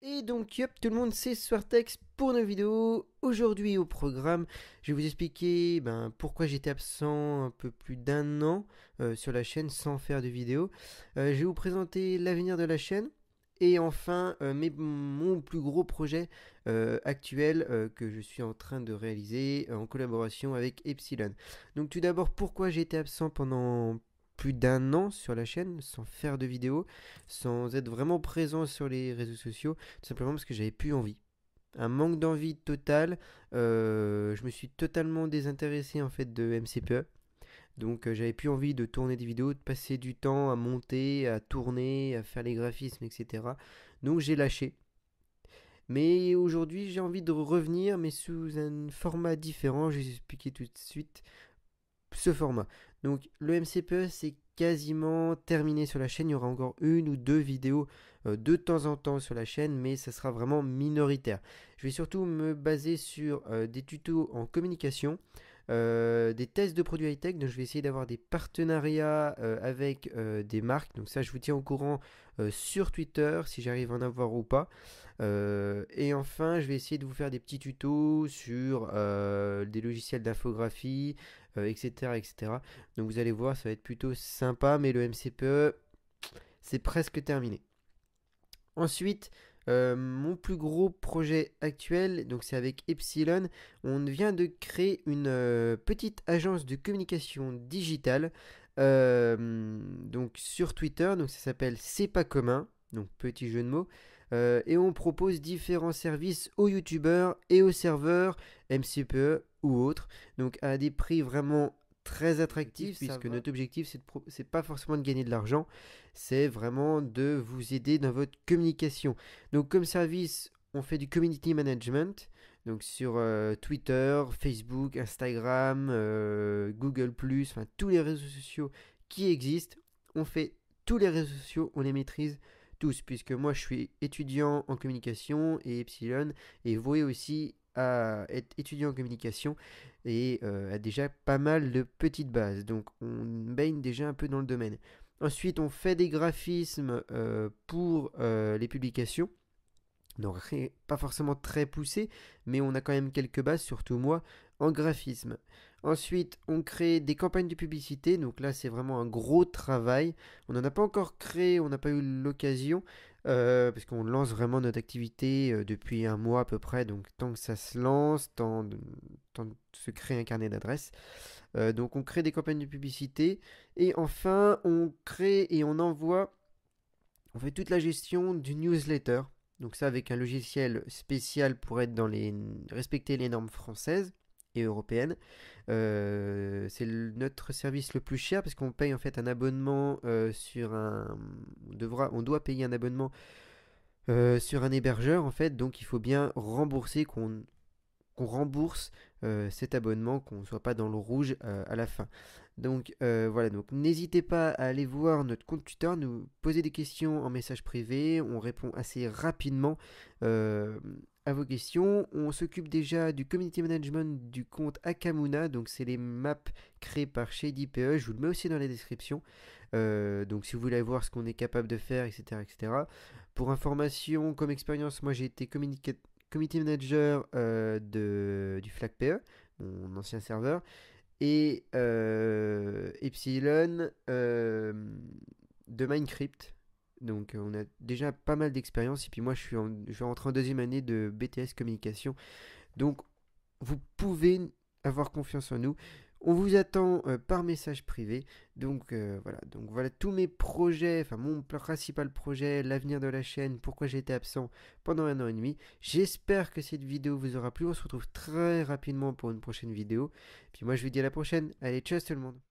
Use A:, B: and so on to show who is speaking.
A: Et donc, yop, tout le monde, c'est Swartex pour nos vidéos. Aujourd'hui au programme, je vais vous expliquer pourquoi j'étais absent un peu plus d'un an sur la chaîne sans faire de vidéos. Je vais vous présenter l'avenir de la chaîne. Et enfin, mon plus gros projet actuel que je suis en train de réaliser en collaboration avec Epsilon. Donc tout d'abord, pourquoi j'ai été absent pendant plus d'un an sur la chaîne sans faire de vidéos, sans être vraiment présent sur les réseaux sociaux, tout simplement parce que j'avais plus envie. Un manque d'envie total. Je me suis totalement désintéressé en fait de MCPE. Donc j'avais plus envie de tourner des vidéos, de passer du temps à monter, à tourner, à faire les graphismes, etc. Donc j'ai lâché. Mais aujourd'hui j'ai envie de revenir, mais sous un format différent. Je vais vous expliquer tout de suite ce format. Donc le MCPE c'est quasiment terminé sur la chaîne. Il y aura encore une ou deux vidéos de temps en temps sur la chaîne, mais ça sera vraiment minoritaire. Je vais surtout me baser sur des tutos en communication, des tests de produits high-tech. Donc je vais essayer d'avoir des partenariats avec des marques. Donc ça je vous tiens au courant sur Twitter si j'arrive à en avoir ou pas. Et enfin je vais essayer de vous faire des petits tutos sur des logiciels d'infographie, etc., etc. Donc vous allez voir, ça va être plutôt sympa, mais le MCPE, c'est presque terminé. Ensuite, mon plus gros projet actuel, donc c'est avec Epsilon, on vient de créer une petite agence de communication digitale, donc sur Twitter, donc ça s'appelle C'est pas commun, donc petit jeu de mots, et on propose différents services aux youtubeurs et aux serveurs MCPE ou autres, donc à des prix vraiment très attractifs, puisque notre objectif c'est pas forcément de gagner de l'argent, c'est vraiment de vous aider dans votre communication. Donc comme service, on fait du community management, donc sur Twitter, Facebook, Instagram, Google+, enfin tous les réseaux sociaux qui existent. On fait tous les réseaux sociaux, on les maîtrise tous, puisque moi je suis étudiant en communication et Epsilon, et Voé aussi à être étudiant en communication et a déjà pas mal de petites bases. Donc on baigne déjà un peu dans le domaine. Ensuite, on fait des graphismes pour les publications. Donc, pas forcément très poussé, mais on a quand même quelques bases, surtout moi, en graphisme. Ensuite, on crée des campagnes de publicité. Donc là, c'est vraiment un gros travail. On n'en a pas encore créé, on n'a pas eu l'occasion, parce qu'on lance vraiment notre activité depuis un mois à peu près. Donc, tant que ça se lance, tant de se créer un carnet d'adresses. Donc on crée des campagnes de publicité. Et enfin, on crée et on envoie, on fait toute la gestion du newsletter. Donc ça avec un logiciel spécial pour être respecter les normes françaises et européennes. C'est notre service le plus cher parce qu'on paye en fait un abonnement sur un... on doit payer un abonnement sur un hébergeur en fait. Donc il faut bien rembourser, qu'on rembourse cet abonnement, qu'on ne soit pas dans le rouge à la fin. Donc voilà, donc n'hésitez pas à aller voir notre compte Twitter, nous poser des questions en message privé, on répond assez rapidement à vos questions. On s'occupe déjà du community management du compte Akamuna, donc c'est les maps créées par ShadyPE, je vous le mets aussi dans la description. Donc si vous voulez voir ce qu'on est capable de faire, etc., etc. Pour information, comme expérience, moi j'ai été community manager du FlagPE, mon ancien serveur, et Epsilon de Minecraft. Donc on a déjà pas mal d'expérience. Et puis moi je vais rentrer en deuxième année de BTS communication. Donc vous pouvez avoir confiance en nous. On vous attend par message privé. Donc voilà tous mes projets, enfin mon principal projet, l'avenir de la chaîne, pourquoi j'ai été absent pendant un an et demi. J'espère que cette vidéo vous aura plu. On se retrouve très rapidement pour une prochaine vidéo. Puis moi je vous dis à la prochaine. Allez, ciao tout le monde.